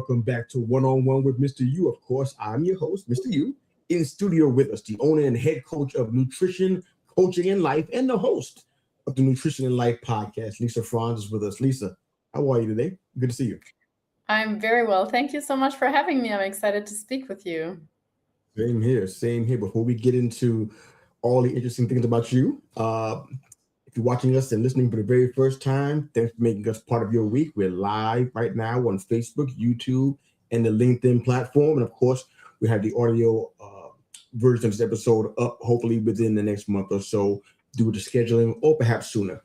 welcome back to One-on-One with Mr. U. Of course, I'm your host, Mr. U. In studio with us, the owner and head coach of Nutrition, Coaching, and Life, and the host of the Nutrition and Life podcast, Lisa Franz, is with us. Lisa, how are you today? Good to see you. I'm very well. Thank you so much for having me. I'm excited to speak with you. Same here, same here. Before we get into all the interesting things about you, if you're watching us and listening for the very first time, thanks for making us part of your week. We're live right now on Facebook, YouTube, and the LinkedIn platform. And of course, we have the audio version of this episode up hopefully within the next month or so due to scheduling or perhaps sooner.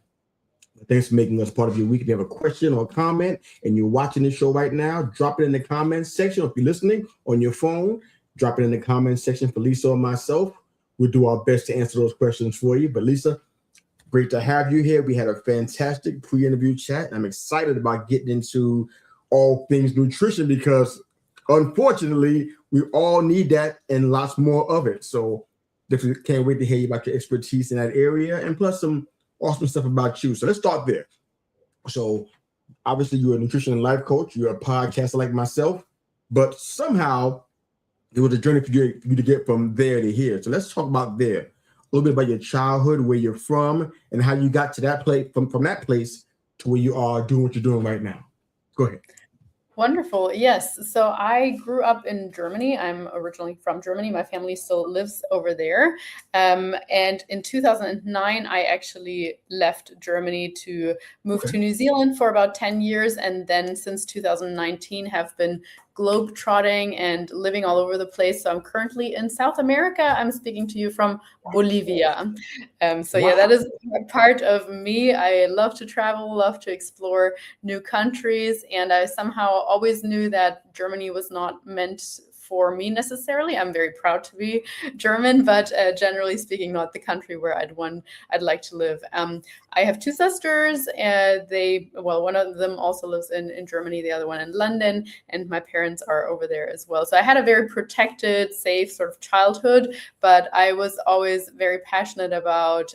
Thanks for making us part of your week. If you have a question or a comment and you're watching this show right now, drop it in the comments section. Or if you're listening on your phone, drop it in the comments section for Lisa or myself. We'll do our best to answer those questions for you. But Lisa, great to have you here. We had a fantastic pre-interview chat. I'm excited about getting into all things nutrition because unfortunately, we all need that and lots more of it. So definitely can't wait to hear about your expertise in that area and plus some awesome stuff about you. So let's start there. So obviously you're a nutrition and life coach. You're a podcaster like myself, but somehow it was a journey for you to get from there to here. So let's talk about there. A little bit about your childhood, where you're from, and how you got to that place, from that place to where you are doing what you're doing right now. Go ahead. Wonderful. Yes. So I grew up in Germany. I'm originally from Germany. My family still lives over there. And in 2009, I actually left Germany to move to New Zealand for about 10 years. And then since 2019 have been globetrotting and living all over the place. So I'm currently in South America. I'm speaking to you from Bolivia. Yeah, that is a part of me. I love to travel, love to explore new countries. And I somehow always knew that Germany was not meant for me necessarily. I'm very proud to be German, but generally speaking, not the country where I'd like to live. I have two sisters. One of them also lives in Germany, the other one in London, and my parents are over there as well. So I had a very protected, safe sort of childhood, but I was always very passionate about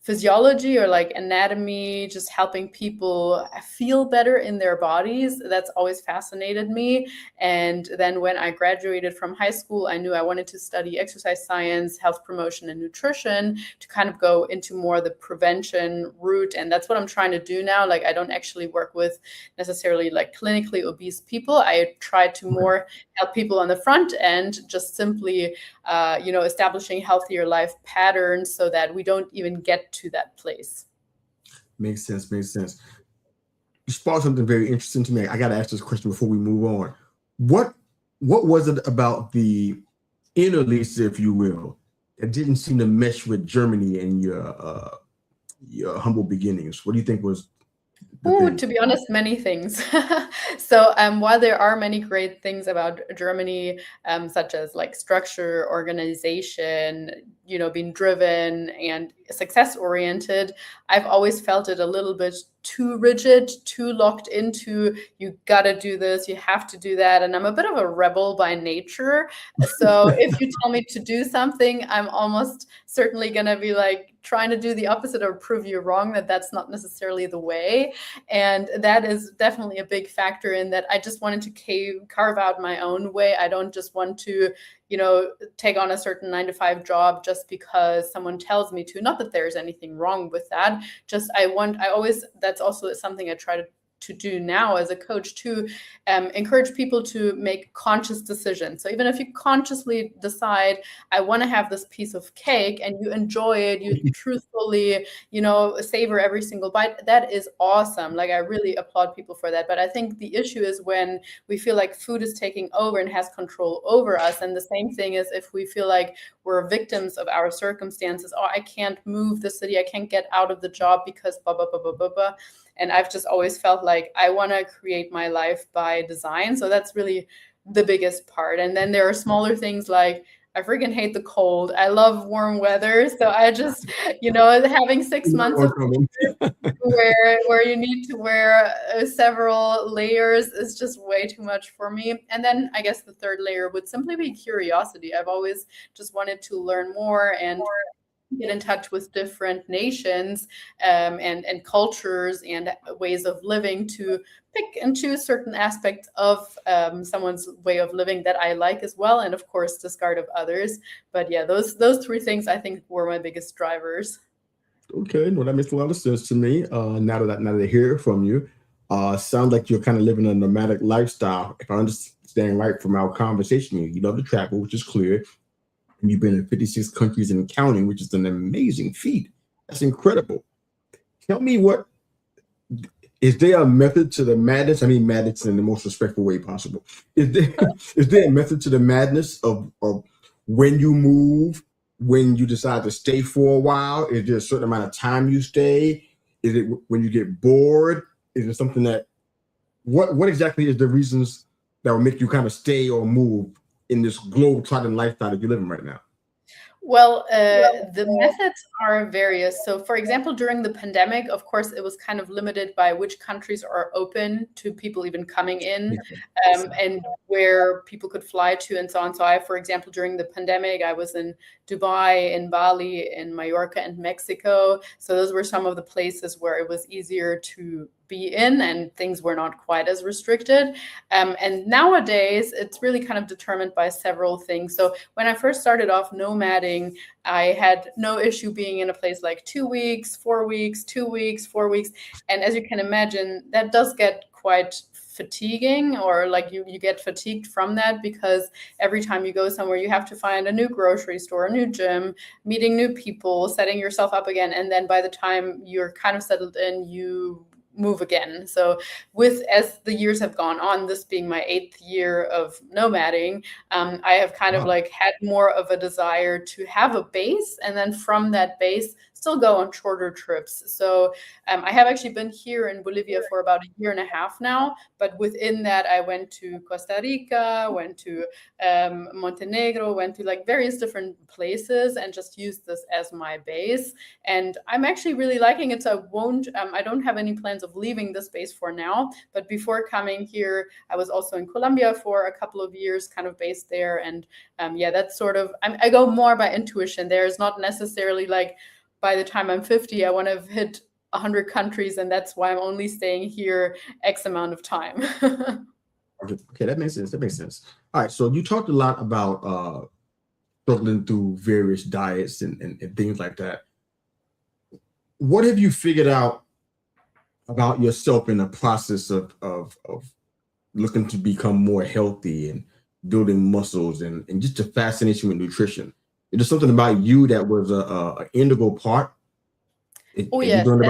physiology or like anatomy, just helping people feel better in their bodies. That's always fascinated me. And then when I graduated from high school, I knew I wanted to study exercise science, health promotion, and nutrition to kind of go into more the prevention route. And that's what I'm trying to do now. Like I don't actually work with necessarily like clinically obese people. I try to more help people on the front end, just simply, establishing healthier life patterns so that we don't even get to that place. Makes sense. You sparked something very interesting to me. I got to ask this question before we move on. What was it about the inner Lisa, if you will, that didn't seem to mesh with Germany and your humble beginnings? What do you think was to be honest, many things. So while there are many great things about Germany, such as like structure, organization, being driven and success oriented, I've always felt it a little bit too rigid, too locked into, you got to do this, you have to do that. And I'm a bit of a rebel by nature. So if you tell me to do something, I'm almost certainly going to be like trying to do the opposite or prove you wrong, that's not necessarily the way. And that is definitely a big factor in that I just wanted to carve out my own way. I don't just want to take on a certain 9-to-5 job just because someone tells me to. Not that there's anything wrong with that. Just that's also something I try to do now as a coach, to encourage people to make conscious decisions. So even if you consciously decide, I want to have this piece of cake, and you enjoy it, you truthfully, savor every single bite, that is awesome. Like, I really applaud people for that. But I think the issue is when we feel like food is taking over and has control over us. And the same thing is if we feel like we're victims of our circumstances. Oh, I can't move the city, I can't get out of the job because blah, blah, blah, blah, blah, blah. And I've just always felt like I want to create my life by design. So that's really the biggest part. And then there are smaller things like, I freaking hate the cold. I love warm weather. So I just, having 6 months of where you need to wear several layers is just way too much for me. And then I guess the third layer would simply be curiosity. I've always just wanted to learn more and get in touch with different nations and cultures and ways of living to pick and choose certain aspects of someone's way of living that I like as well, and of course discard of others. But yeah, those three things I think were my biggest drivers. Okay, no, that makes a lot of sense to me. Now that I hear from you, sounds like you're kind of living a nomadic lifestyle. If I understand right from our conversation, you love to travel, which is clear, and you've been in 56 countries and counting, which is an amazing feat. That's incredible. Tell me, what is there a method to the madness? I mean, madness in the most respectful way possible. Is there a method to the madness of when you move, when you decide to stay for a while? Is there a certain amount of time you stay? Is it when you get bored? Is it something that what exactly is the reasons that will make you kind of stay or move in this globe-trotting lifestyle that you're living right now? Well, the methods are various. So, for example, during the pandemic, of course, it was kind of limited by which countries are open to people even coming in, and where people could fly to and so on. So I, for example, during the pandemic, I was in Dubai, in Bali, in Mallorca, and Mexico. So those were some of the places where it was easier to be in and things were not quite as restricted. And nowadays, it's really kind of determined by several things. So when I first started off nomading, I had no issue being in a place like 2 weeks, 4 weeks, 2 weeks, 4 weeks. And as you can imagine, that does get quite fatiguing, or like you get fatigued from that, because every time you go somewhere, you have to find a new grocery store, a new gym, meeting new people, setting yourself up again. And then by the time you're kind of settled in, you move again. So as the years have gone on, this being my 8th year of nomading, I have kind of like had more of a desire to have a base, and then from that base still go on shorter trips. So I have actually been here in Bolivia for about a year and a half now, but within that I went to Costa Rica, went to Montenegro, went to like various different places and just used this as my base. And I'm actually really liking it. So I don't have any plans of leaving this base for now, but before coming here, I was also in Colombia for a couple of years, kind of based there. And yeah, that's sort of, I go more by intuition. There's not necessarily like, by the time I'm 50, I want to have hit 100 countries, and that's why I'm only staying here X amount of time. Okay, that makes sense. All right, so you talked a lot about struggling through various diets and things like that. What have you figured out about yourself in the process of looking to become more healthy and building muscles and just a fascination with nutrition? Is there something about you that was an integral part? Oh, yes, for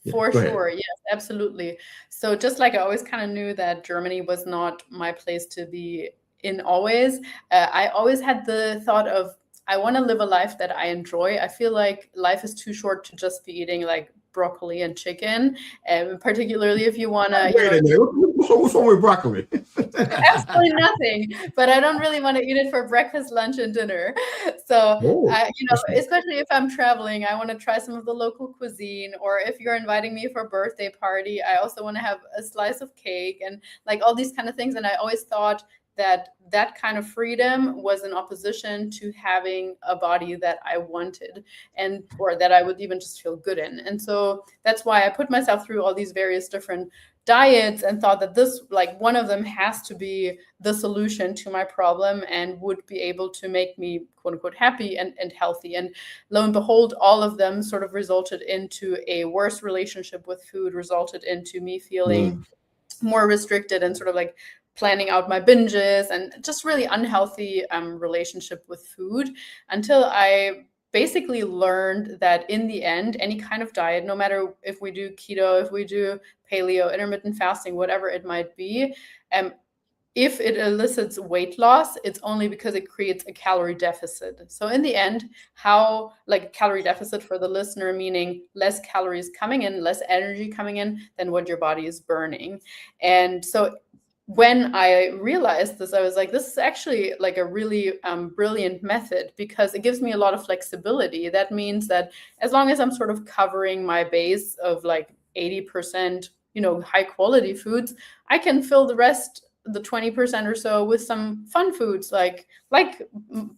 Yeah, sure. Yes, absolutely. So just like I always kind of knew that Germany was not my place to be in always, I always had the thought of, I want to live a life that I enjoy. I feel like life is too short to just be eating like broccoli and chicken, and particularly if you want to, what's wrong with broccoli? Absolutely nothing, but I don't really want to eat it for breakfast, lunch, and dinner. So, especially if I'm traveling, I want to try some of the local cuisine, or if you're inviting me for a birthday party, I also want to have a slice of cake and like all these kind of things. And I always thought that kind of freedom was in opposition to having a body that I wanted, or that I would even just feel good in. And so that's why I put myself through all these various different diets and thought that this, like, one of them has to be the solution to my problem and would be able to make me quote unquote happy and healthy. And lo and behold, all of them sort of resulted into a worse relationship with food, resulted into me feeling more restricted and sort of like planning out my binges, and just really unhealthy relationship with food, until I basically learned that in the end, any kind of diet, no matter if we do keto, if we do paleo, intermittent fasting, whatever it might be, if it elicits weight loss, it's only because it creates a calorie deficit. So in the end, how, like, calorie deficit for the listener, meaning less calories coming in, less energy coming in than what your body is burning. And so when I realized this, I was like, this is actually like a really brilliant method, because it gives me a lot of flexibility. That means that as long as I'm sort of covering my base of like 80%, high quality foods, I can fill the rest the 20% or so with some fun foods like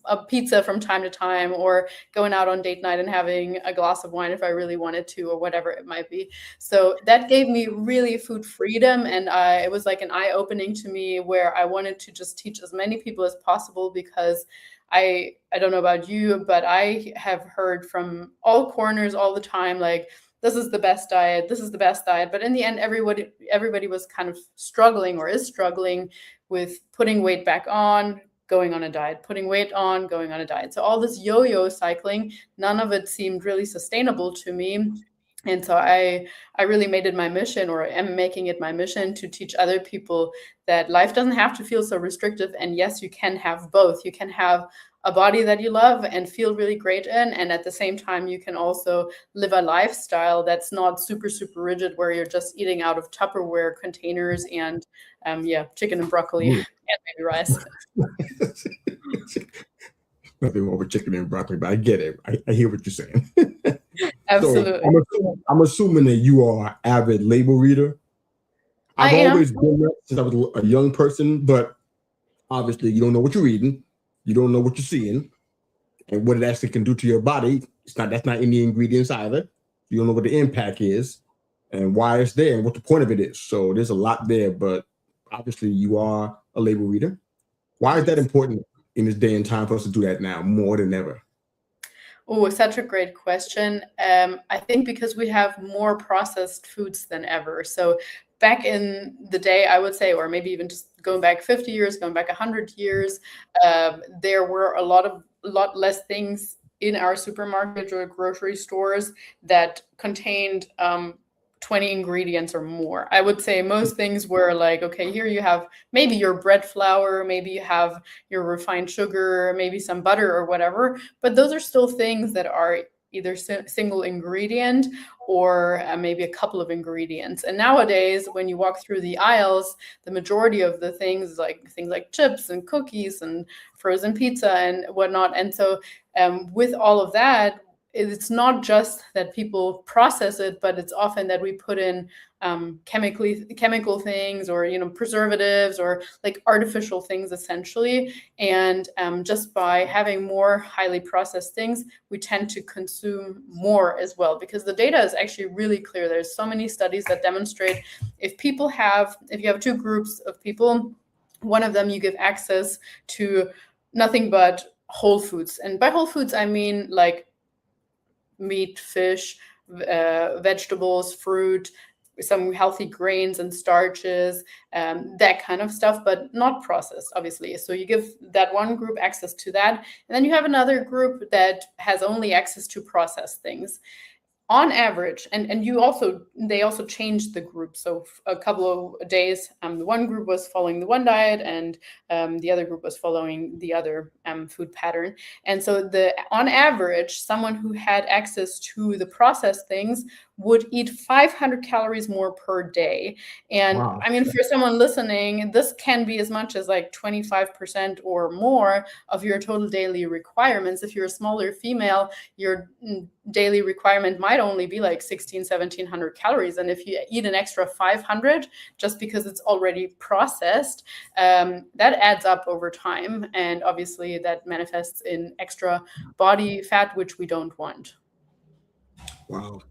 a pizza from time to time, or going out on date night and having a glass of wine if I really wanted to, or whatever it might be. So that gave me really food freedom, and it was like an eye-opening to me, where I wanted to just teach as many people as possible, because I don't know about you, but I have heard from all corners all the time, like, this is the best diet, this is the best diet. But in the end, everybody was kind of struggling, or is struggling, with putting weight back on, going on a diet, putting weight on, going on a diet. So all this yo-yo cycling, none of it seemed really sustainable to me. And so I really made it my mission, or am making it my mission, to teach other people that life doesn't have to feel so restrictive. And yes, you can have both. You can have a body that you love and feel really great in, and at the same time, you can also live a lifestyle that's not super, super rigid, where you're just eating out of Tupperware containers and chicken and broccoli and maybe rice. Nothing wrong with chicken and broccoli, but I get it. I hear what you're saying. Absolutely. So I'm assuming that you are an avid label reader. I've always been that since I was a young person, but obviously you don't know what you're reading, you don't know what you're seeing, and what it actually can do to your body. That's not in the ingredients either. You don't know what the impact is and why it's there and what the point of it is. So there's a lot there, but obviously you are a label reader. Why is that important in this day and time for us to do that now more than ever? Oh, such a great question. I think because we have more processed foods than ever. So back in the day, I would say, or maybe even just going back 50 years, going back 100 years, there were a lot less things in our supermarket or grocery stores that contained 20 ingredients or more. I would say most things were like, okay, here you have maybe your bread flour, maybe you have your refined sugar, maybe some butter or whatever, but those are still things that are either single ingredient or maybe a couple of ingredients. And nowadays, when you walk through the aisles, the majority of the things like chips and cookies and frozen pizza and whatnot. And so with all of that, it's not just that people process it, but it's often that we put in chemical things, or preservatives, or like artificial things essentially. And just by having more highly processed things, we tend to consume more as well, because the data is actually really clear. There's so many studies that demonstrate if you have two groups of people, one of them you give access to nothing but whole foods. And by whole foods, I mean like meat, fish, vegetables, fruit, some healthy grains and starches, that kind of stuff, but not processed, obviously. So you give that one group access to that, and then you have another group that has only access to processed things. On average, and they also changed the group. So a couple of days, the one group was following the one diet, and the other group was following the other food pattern. And so on average, someone who had access to the processed things would eat 500 calories more per day. And wow. I mean, for someone listening, this can be as much as like 25% or more of your total daily requirements. If you're a smaller female, your daily requirement might only be like 1,700 calories. And if you eat an extra 500 just because it's already processed, that adds up over time. And obviously that manifests in extra body fat, which we don't want. Wow.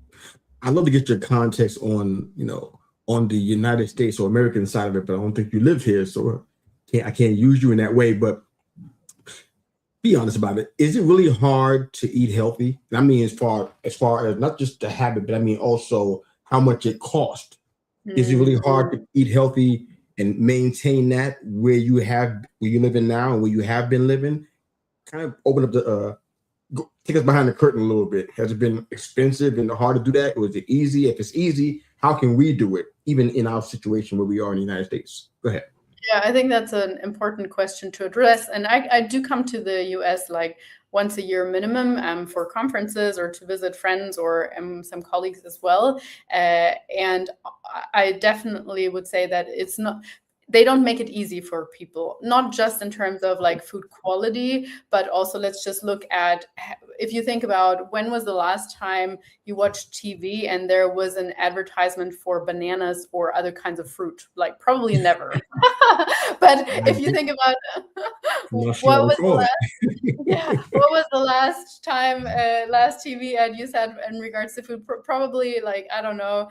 I'd love to get your context on the United States or American side of it, but I don't think you live here, so I can't use you in that way. But be honest about it. Is it really hard to eat healthy? And I mean, as far as not just the habit, but I mean also how much it costs. Is it really hard to eat healthy and maintain that where you live in now and where you have been living? Kind of open up take us behind the curtain a little bit. Has it been expensive and hard to do that? Or is it easy? If it's easy, how can we do it, even in our situation where we are in the United States? Go ahead. Yeah, I think that's an important question to address. And I do come to the US like once a year minimum for conferences or to visit friends or some colleagues as well. And I definitely would say that they don't make it easy for people, not just in terms of like food quality, but also let's just look at, if you think about when was the last time you watched TV and there was an advertisement for bananas or other kinds of fruit? Like probably never. But if you think about what was the last, yeah, what was the last time, last TV ad you said in regards to food? Probably like, I don't know,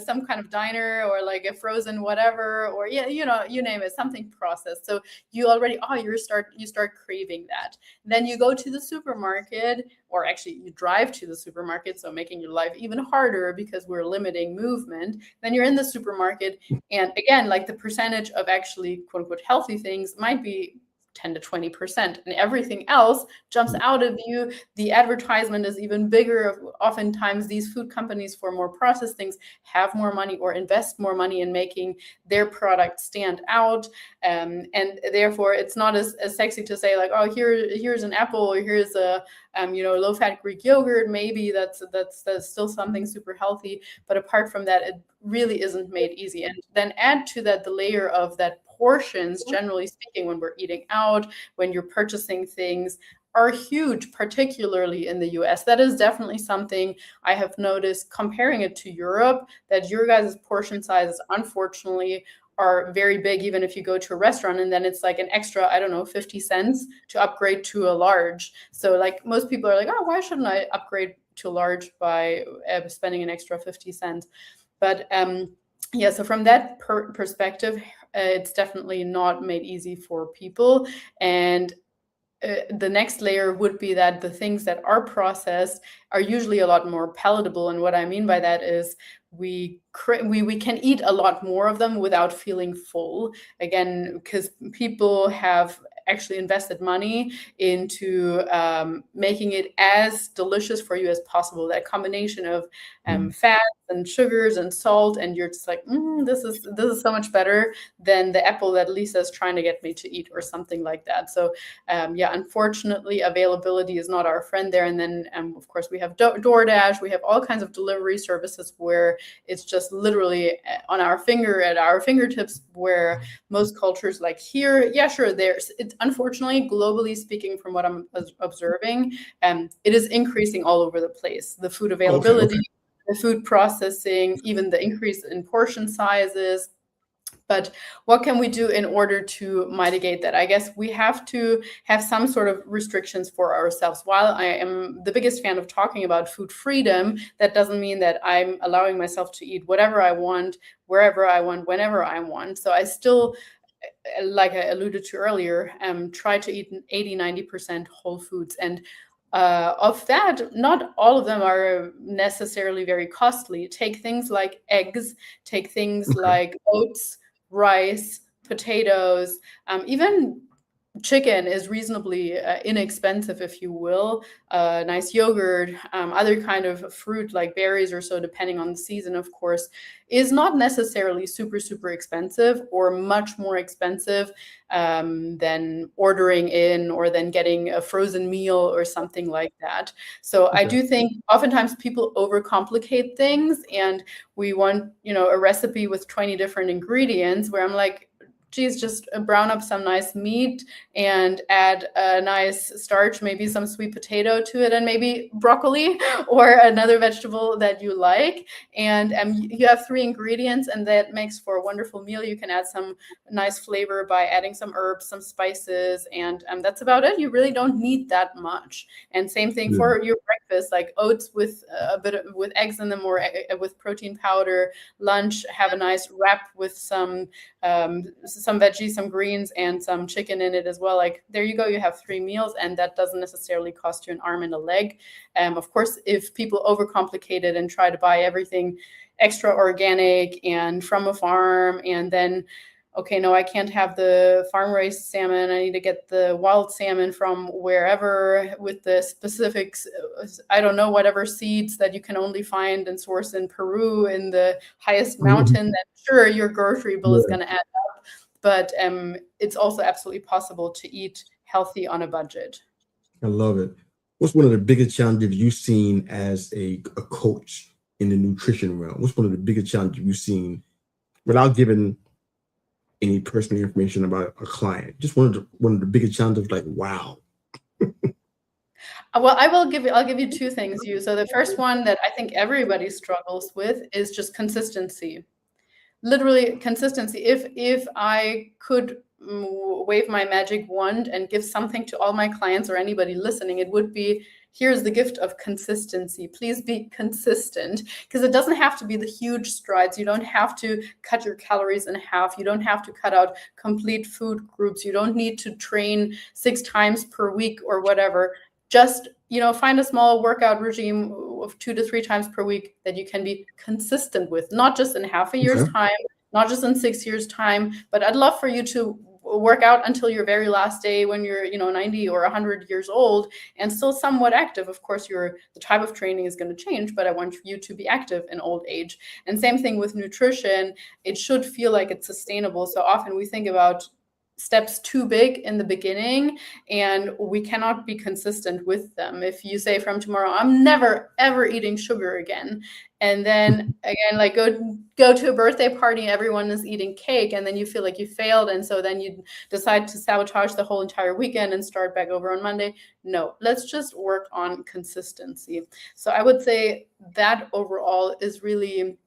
some kind of diner or like a frozen whatever, or yeah, you know, you name it, something processed. So you already, you start craving that. Then you go to the supermarket, or actually you drive to the supermarket, so making your life even harder because we're limiting movement. Then you're in the supermarket, and again, like the percentage of actually quote unquote healthy things might be 10 to 20%, and everything else jumps out of you. The advertisement is even bigger. Oftentimes these food companies for more processed things have more money or invest more money in making their product stand out, and therefore it's not as sexy to say like, oh, here's an apple, or here's a low-fat Greek yogurt. Maybe that's still something super healthy, but apart from that, it really isn't made easy. And then add to that the layer of that portions, generally speaking, when we're eating out, when you're purchasing things, are huge, particularly in the US. That is definitely something I have noticed comparing it to Europe, that your guys' portion sizes, unfortunately, are very big, even if you go to a restaurant, and then it's like an extra, I don't know, 50 cents to upgrade to a large. So like most people are like, oh, why shouldn't I upgrade to a large by spending an extra 50 cents? But yeah, so from that perspective, it's definitely not made easy for people. And the next layer would be that the things that are processed are usually a lot more palatable. And what I mean by that is we can eat a lot more of them without feeling full. Again, because people have actually invested money into making it as delicious for you as possible. That combination of fats and sugars and salt, and you're just like, this is so much better than the apple that Lisa's trying to get me to eat, or something like that. So yeah, unfortunately, availability is not our friend there. And then of course we have DoorDash, we have all kinds of delivery services where it's just literally on our fingertips, where most cultures, like here, yeah, sure, it's unfortunately, globally speaking, from what I'm observing, it is increasing all over the place. The food availability, the food processing, even the increase in portion sizes. But what can we do in order to mitigate that? I guess we have to have some sort of restrictions for ourselves. While I am the biggest fan of talking about food freedom, that doesn't mean that I'm allowing myself to eat whatever I want, wherever I want, whenever I want. So I still, like I alluded to earlier, try to eat 80-90% whole foods. And of that, not all of them are necessarily very costly. Take things like eggs, take things like oats, rice, potatoes, even chicken is reasonably inexpensive, if you will. Nice yogurt, other kind of fruit like berries or so, depending on the season, of course, is not necessarily super, super expensive, or much more expensive than ordering in or then getting a frozen meal or something like that. So I do think oftentimes people overcomplicate things, and we want, a recipe with 20 different ingredients, where I'm like, geez, just brown up some nice meat and add a nice starch, maybe some sweet potato to it, and maybe broccoli or another vegetable that you like. And you have 3 ingredients, and that makes for a wonderful meal. You can add some nice flavor by adding some herbs, some spices, and that's about it. You really don't need that much. And same thing for your breakfast, like oats with with eggs in them, or with protein powder. Lunch, have a nice wrap with some veggies, some greens, and some chicken in it as well. Like, there you go, you have 3 meals, and that doesn't necessarily cost you an arm and a leg. Of course, if people overcomplicate it and try to buy everything extra organic and from a farm, and then, okay, no, I can't have the farm-raised salmon, I need to get the wild salmon from wherever with the specifics, I don't know, whatever seeds that you can only find and source in Peru in the highest mountain, then sure, your grocery bill is going to add up. But it's also absolutely possible to eat healthy on a budget. I love it. What's one of the biggest challenges you've seen as a coach in the nutrition realm? What's one of the biggest challenges you've seen, without giving any personal information about a client? Just one of the biggest challenges, like, wow. Well, I'll give you two things. So the first one that I think everybody struggles with is just consistency. Literally consistency. If I could wave my magic wand and give something to all my clients or anybody listening, it would be, here's the gift of consistency. Please be consistent, because it doesn't have to be the huge strides. You don't have to cut your calories in half. You don't have to cut out complete food groups. You don't need to train 6 times per week or whatever. Just, find a small workout regime of 2 to 3 times per week that you can be consistent with, not just in half a year's time, not just in 6 years' time, but I'd love for you to work out until your very last day when you're 90 or 100 years old and still somewhat active. Of course, the type of training is going to change, but I want you to be active in old age. And same thing with nutrition. It should feel like it's sustainable. So often we think about steps too big in the beginning, and we cannot be consistent with them. If you say from tomorrow, I'm never ever eating sugar again, and then again, like go to a birthday party and everyone is eating cake, and then you feel like you failed, and so then you decide to sabotage the whole entire weekend and start back over on Monday. No, let's just work on consistency. So I would say that overall is really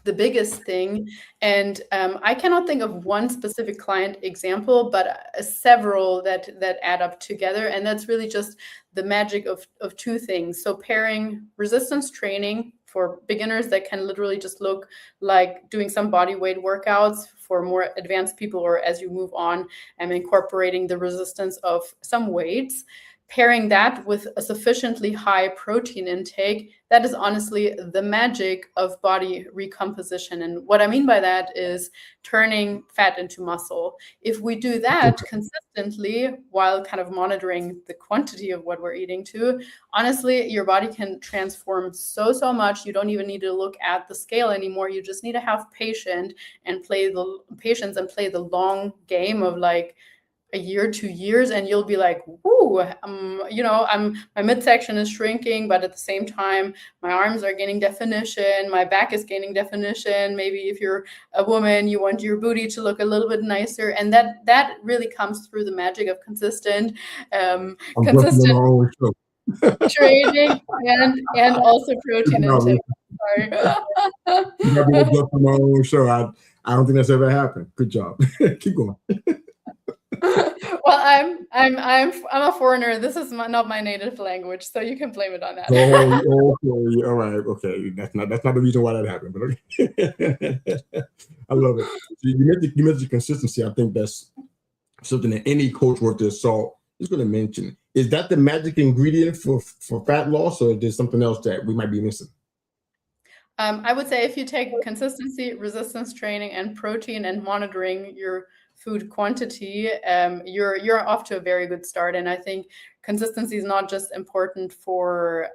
the biggest thing. And I cannot think of one specific client example, but several that add up together. And that's really just the magic of two things. So pairing resistance training for beginners that can literally just look like doing some body weight workouts, for more advanced people, or as you move on, and incorporating the resistance of some weights. Pairing that with a sufficiently high protein intake, that is honestly the magic of body recomposition. And what I mean by that is turning fat into muscle. If we do that consistently while kind of monitoring the quantity of what we're eating too, honestly, your body can transform so much. You don't even need to look at the scale anymore. You just need to have patience and play the long game of like a year, 2 years, and you'll be like, "Ooh, my midsection is shrinking, but at the same time, my arms are gaining definition, my back is gaining definition." Maybe if you're a woman, you want your booty to look a little bit nicer, and that really comes through the magic of consistent training and also protein intake. Sorry. My own show. I don't think that's ever happened. Good job. Keep going. Well, I'm a foreigner. This is not my native language, so you can blame it on that. Okay, all right, okay. That's not the reason why that happened, but okay. I love it. You mentioned consistency. I think that's something that any coach worth their salt is going to mention. Is that the magic ingredient for fat loss, or is there something else that we might be missing? I would say if you take consistency, resistance training, and protein, and monitoring your food quantity, you're off to a very good start. And I think consistency is not just important for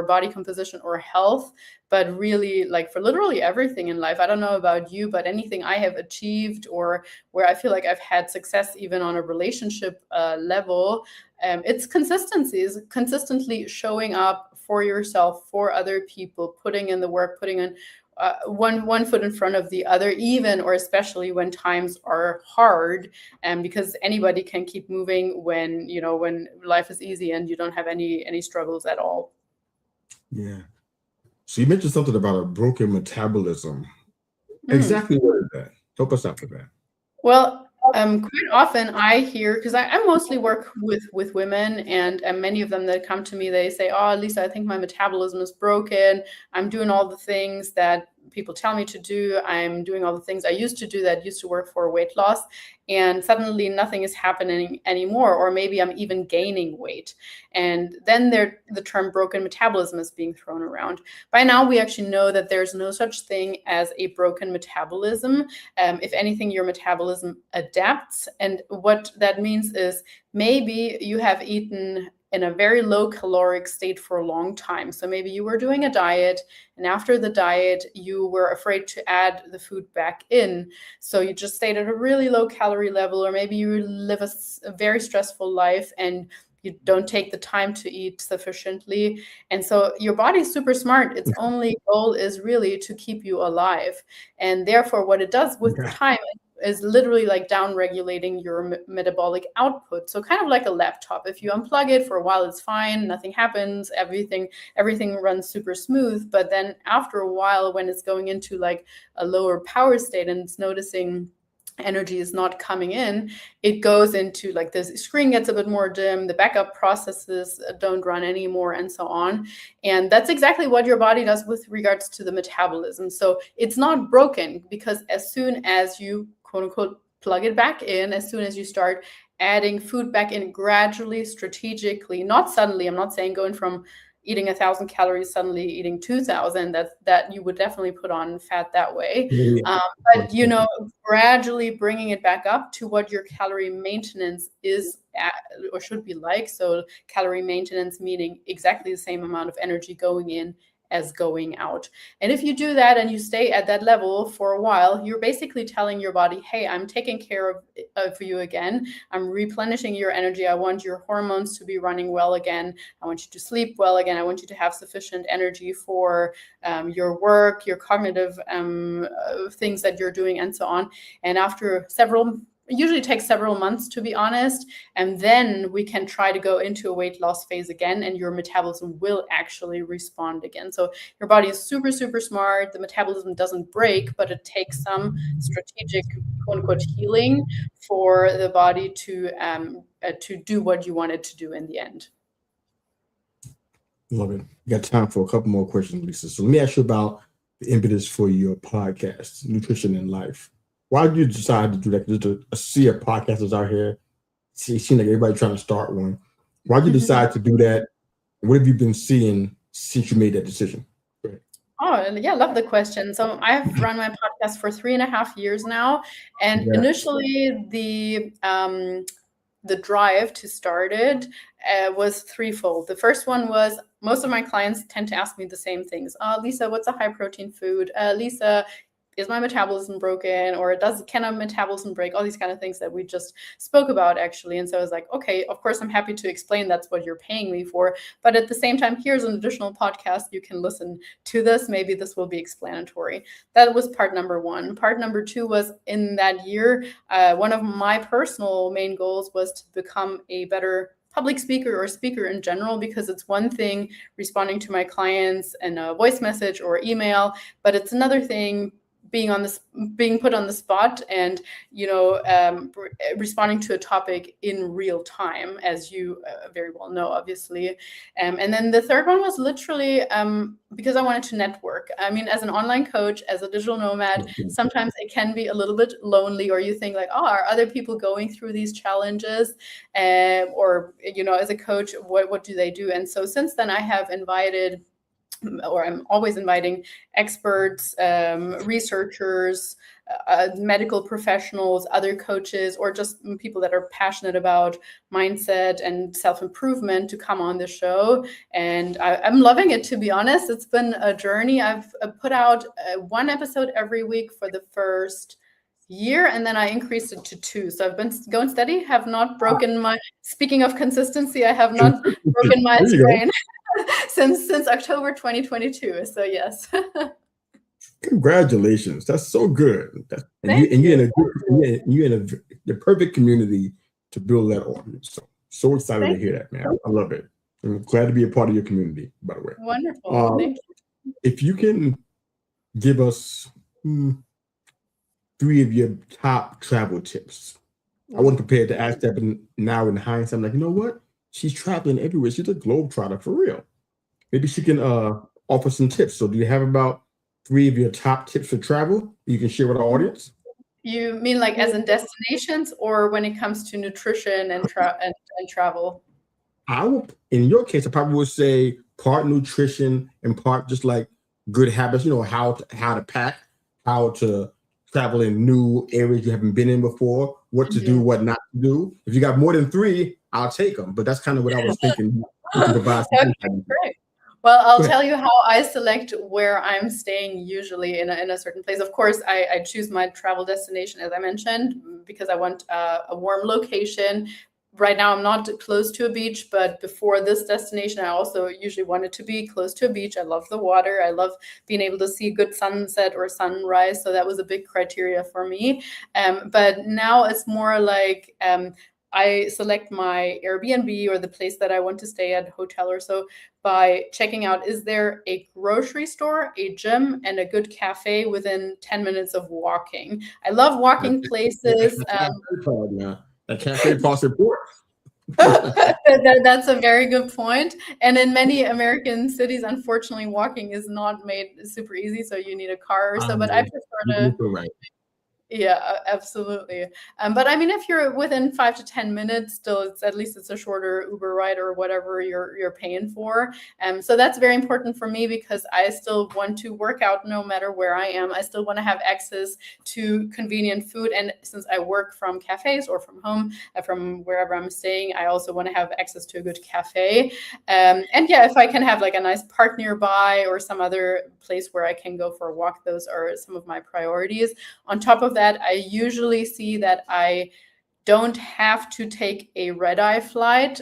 body composition or health, but really like for literally everything in life. I don't know about you, but anything I have achieved or where I feel like I've had success, even on a relationship level, it's consistency, is consistently showing up for yourself, for other people, putting in the work, putting in one foot in front of the other, even or especially when times are hard, and because anybody can keep moving when life is easy and you don't have any struggles at all. Yeah. So you mentioned something about a broken metabolism. Exactly what is that? Help us out with that. Well, quite often I hear, because I mostly work with women, and many of them that come to me, they say, "Oh, Lisa, I think my metabolism is broken. I'm doing all the things that people tell me to do. I'm doing all the things I used to do that used to work for weight loss, and suddenly nothing is happening anymore, or maybe I'm even gaining weight." And then the term broken metabolism is being thrown around. By now, we actually know that there's no such thing as a broken metabolism. If anything, your metabolism adapts. And what that means is maybe you have eaten in a very low caloric state for a long time. So maybe you were doing a diet, and after the diet, you were afraid to add the food back in. So you just stayed at a really low calorie level, or maybe you live a very stressful life and you don't take the time to eat sufficiently. And so your body's super smart. Its only goal is really to keep you alive. And therefore, what it does with time, is literally like down regulating your metabolic output. So kind of like a laptop. If you unplug it for a while, it's fine, nothing happens, everything runs super smooth. But then after a while, when it's going into like a lower power state and it's noticing energy is not coming in, it goes into like the screen gets a bit more dim, the backup processes don't run anymore, and so on. And that's exactly what your body does with regards to the metabolism. So it's not broken, because as soon as you quote unquote plug it back in, as soon as you start adding food back in gradually, strategically, not suddenly. I'm not saying going from eating 1,000 calories suddenly eating 2,000, that you would definitely put on fat that way. But gradually bringing it back up to what your calorie maintenance is at, or should be like. So calorie maintenance meaning exactly the same amount of energy going in as going out. And if you do that and you stay at that level for a while, you're basically telling your body, hey, I'm taking care of you again. I'm replenishing your energy. I want your hormones to be running well again. I want you to sleep well again. I want you to have sufficient energy for your work, your cognitive things that you're doing, and so on. And after it usually takes several months, to be honest, and then we can try to go into a weight loss phase again, and your metabolism will actually respond again. So your body is super, super smart. The metabolism doesn't break, but it takes some strategic, quote unquote, healing for the body to do what you want it to do in the end. Love it. We got time for a couple more questions, Lisa. So let me ask you about the impetus for your podcast, Nutrition in Life. Why did you decide to do that? Just to see a podcasters out here. It seems like everybody trying to start one. Why did you decide to do that? What have you been seeing since you made that decision? Oh, yeah, love the question. So I've run my podcast for 3.5 years now. And initially the drive to start it was threefold. The first one was, most of my clients tend to ask me the same things. Lisa, what's a high protein food? Lisa, is my metabolism broken, or can a metabolism break? All these kind of things that we just spoke about, actually. And so I was like, okay, of course I'm happy to explain. That's what you're paying me for. But at the same time, here's an additional podcast. You can listen to this. Maybe this will be explanatory. That was part number one. Part number two was, in that year, one of my personal main goals was to become a better public speaker, or speaker in general, because it's one thing responding to my clients in a voice message or email, but it's another thing being put on the spot and responding to a topic in real time, as you very well know, obviously. And then the third one was literally because I wanted to network. I mean, as an online coach, as a digital nomad, sometimes it can be a little bit lonely, or you think like, oh, are other people going through these challenges? Or as a coach, what do they do? And so since then, I have invited, or I'm always inviting, experts, researchers, medical professionals, other coaches, or just people that are passionate about mindset and self-improvement to come on the show. And I'm loving it, to be honest. It's been a journey. I've put out one episode every week for the first year, and then I increased it to 2. So I've been going steady, have not broken my, speaking of consistency, I have not broken my strain since October 2022. So yes. Congratulations. That's so good. You're in the perfect community to build that audience. So excited to hear that, man. I love it. I'm glad to be a part of your community, by the way. Wonderful. Thank you. If you can give us 3 of your top travel tips. I wasn't prepared to ask that, but now in hindsight, I'm like, you know what? She's traveling everywhere. She's a globetrotter for real. Maybe she can offer some tips. So do you have about 3 of your top tips for travel you can share with our audience? You mean like as in destinations, or when it comes to nutrition and travel? In your case, I probably would say part nutrition and part just like good habits, how to pack, how to travel in new areas you haven't been in before, what to do, what not to do. If you got more than 3, I'll take them. But that's kind of what I was thinking. Okay, great. Well, I'll tell you how I select where I'm staying usually in a certain place. Of course, I choose my travel destination, as I mentioned, because I want a warm location, right now I'm not close to a beach, but before this destination, I also usually wanted to be close to a beach. I love the water. I love being able to see good sunset or sunrise. So that was a big criteria for me. But now it's more like I select my Airbnb or the place that I want to stay at, hotel or so, by checking out, is there a grocery store, a gym, and a good cafe within 10 minutes of walking? I love walking places. That cafe costs report. That's a very good point. And in many American cities, unfortunately, walking is not made super easy. So you need a car or so. But I prefer to. Right. Yeah, absolutely. But I mean, if you're within 5 to 10 minutes, still, at least it's a shorter Uber ride or whatever you're paying for. So that's very important for me because I still want to work out no matter where I am. I still want to have access to convenient food, and since I work from cafes or from home, from wherever I'm staying, I also want to have access to a good cafe. And yeah, if I can have like a nice park nearby or some other place where I can go for a walk, those are some of my priorities. On top of that, I usually see that I don't have to take a red-eye flight.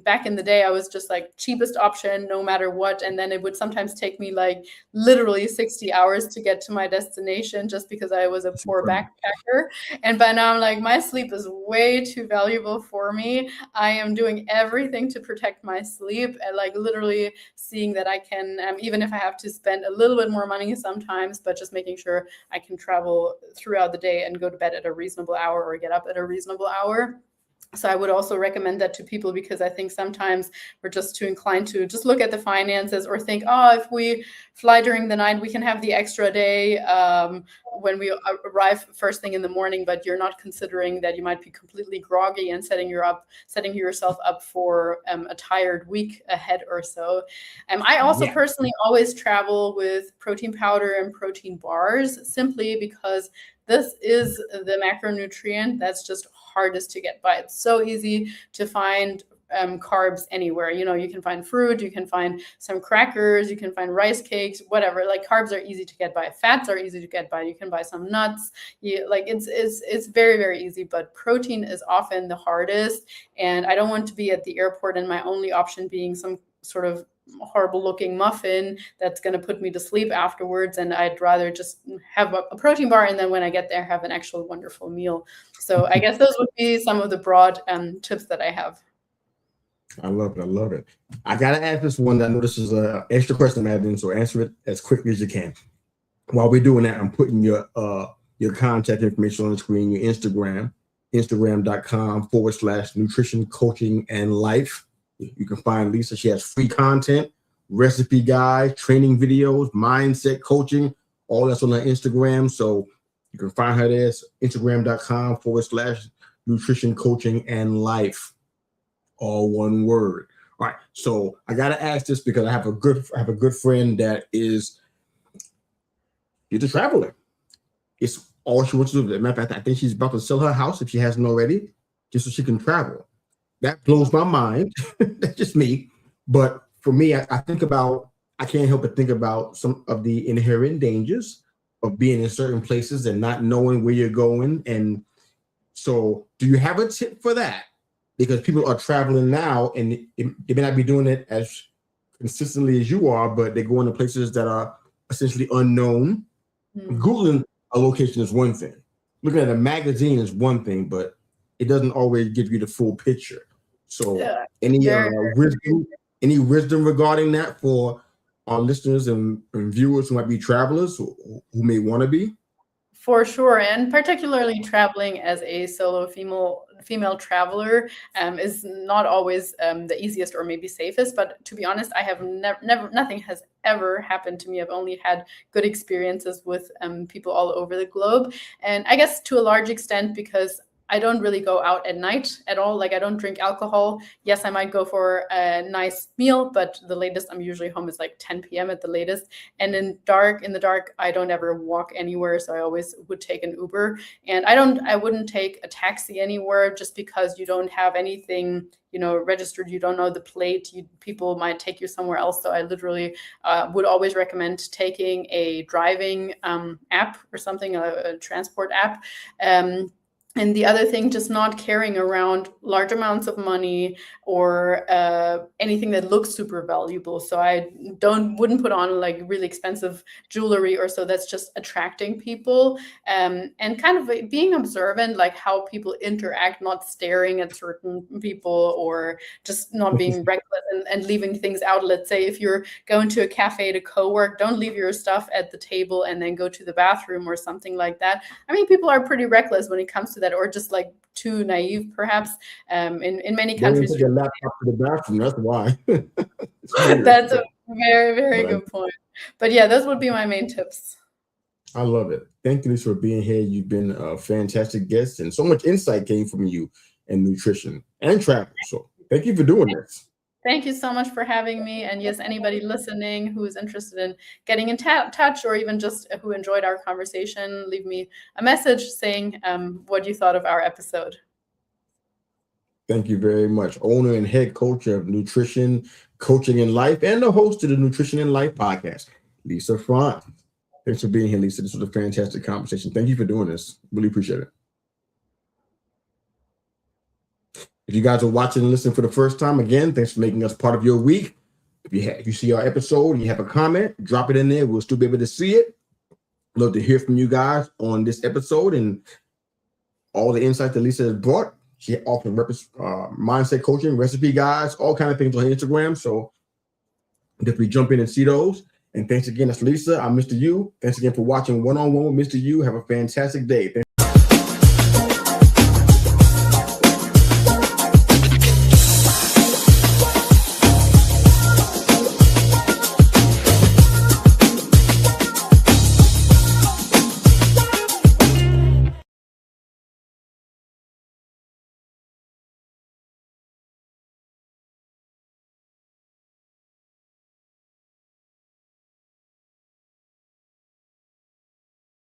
Back in the day, I was just like cheapest option, no matter what. And then it would sometimes take me like literally 60 hours to get to my destination just because I was a poor backpacker. And by now I'm like, my sleep is way too valuable for me. I am doing everything to protect my sleep and like literally seeing that I can, even if I have to spend a little bit more money sometimes, but just making sure I can travel throughout the day and go to bed at a reasonable hour or get up at a reasonable hour. So I would also recommend that to people because I think sometimes we're just too inclined to just look at the finances or think, oh, if we fly during the night, we can have the extra day when we arrive first thing in the morning, but you're not considering that you might be completely groggy and setting yourself up for a tired week ahead or so. I also personally always travel with protein powder and protein bars simply because this is the macronutrient that's just hardest to get by. It's so easy to find carbs anywhere. You know, you can find fruit, you can find some crackers, you can find rice cakes, whatever. Like carbs are easy to get by. Fats are easy to get by. You can buy some nuts. It's very, very easy, but protein is often the hardest. And I don't want to be at the airport and my only option being some sort of horrible looking muffin that's going to put me to sleep afterwards, and I'd rather just have a protein bar and then when I get there have an actual wonderful meal. So I guess those would be some of the broad tips that I have. I love it. I gotta ask this one. I know this is an extra question, Madeline, so answer it as quickly as you can. While we're doing that, I'm putting your contact information on the screen, your instagram.com/nutrition coaching and life. You can find Lisa. She has free content, recipe guides, training videos, mindset coaching, all that's on her Instagram. So you can find her there. Instagram.com/nutrition coaching and life. All one word. All right. So I gotta ask this because I have a good friend that she's a traveler. It's all she wants to do. As a matter of fact, I think she's about to sell her house if she hasn't already, just so she can travel. That blows my mind. That's just me. But for me, I can't help but think about some of the inherent dangers of being in certain places and not knowing where you're going. And so do you have a tip for that? Because people are traveling now and they may not be doing it as consistently as you are, but they're going to places that are essentially unknown. Mm-hmm. Googling a location is one thing. Looking at a magazine is one thing, but it doesn't always give you the full picture. So any wisdom regarding that for our listeners and viewers who might be travelers who may want to be? For sure, and particularly traveling as a solo female traveler is not always the easiest or maybe safest. But to be honest, I have nothing has ever happened to me. I've only had good experiences with people all over the globe, and I guess to a large extent because I don't really go out at night at all. Like I don't drink alcohol. Yes, I might go for a nice meal, but the latest I'm usually home is like 10 p.m. at the latest. And in the dark, I don't ever walk anywhere. So I always would take an Uber, and I wouldn't take a taxi anywhere just because you don't have anything, registered. You don't know the plate. People might take you somewhere else. So I literally would always recommend taking a driving app or something, a transport app. And the other thing, just not carrying around large amounts of money or anything that looks super valuable. So I wouldn't put on like really expensive jewelry or so that's just attracting people, and kind of being observant, like how people interact, not staring at certain people or just not being reckless and leaving things out. Let's say if you're going to a cafe to co-work, don't leave your stuff at the table and then go to the bathroom or something like that. I mean, people are pretty reckless when it comes to that, or just like too naive, perhaps. In many countries, Take your laptop to the bathroom. That's why. that's a very, very good point. But yeah, those would be my main tips. I love it. Thank you, Lisa, for being here. You've been a fantastic guest, and so much insight came from you in nutrition and travel. So thank you for doing this. Thank you so much for having me. And yes, anybody listening who is interested in getting in touch, or even just who enjoyed our conversation, leave me a message saying what you thought of our episode. Thank you very much. Owner and head coach of Nutrition, Coaching in Life, and the host of the Nutrition in Life podcast, Lisa Franz. Thanks for being here, Lisa. This was a fantastic conversation. Thank you for doing this. Really appreciate it. If you guys are watching and listening for the first time, again, thanks for making us part of your week. If you see our episode and you have a comment, drop it in there. We'll still be able to see it. Love to hear from you guys on this episode and all the insights that Lisa has brought. She offers mindset coaching, recipe guides, all kind of things on her Instagram. So definitely jump in and see those. And thanks again. That's Lisa. I'm Mr. U. Thanks again for watching One-on-One with Mr. U. Have a fantastic day.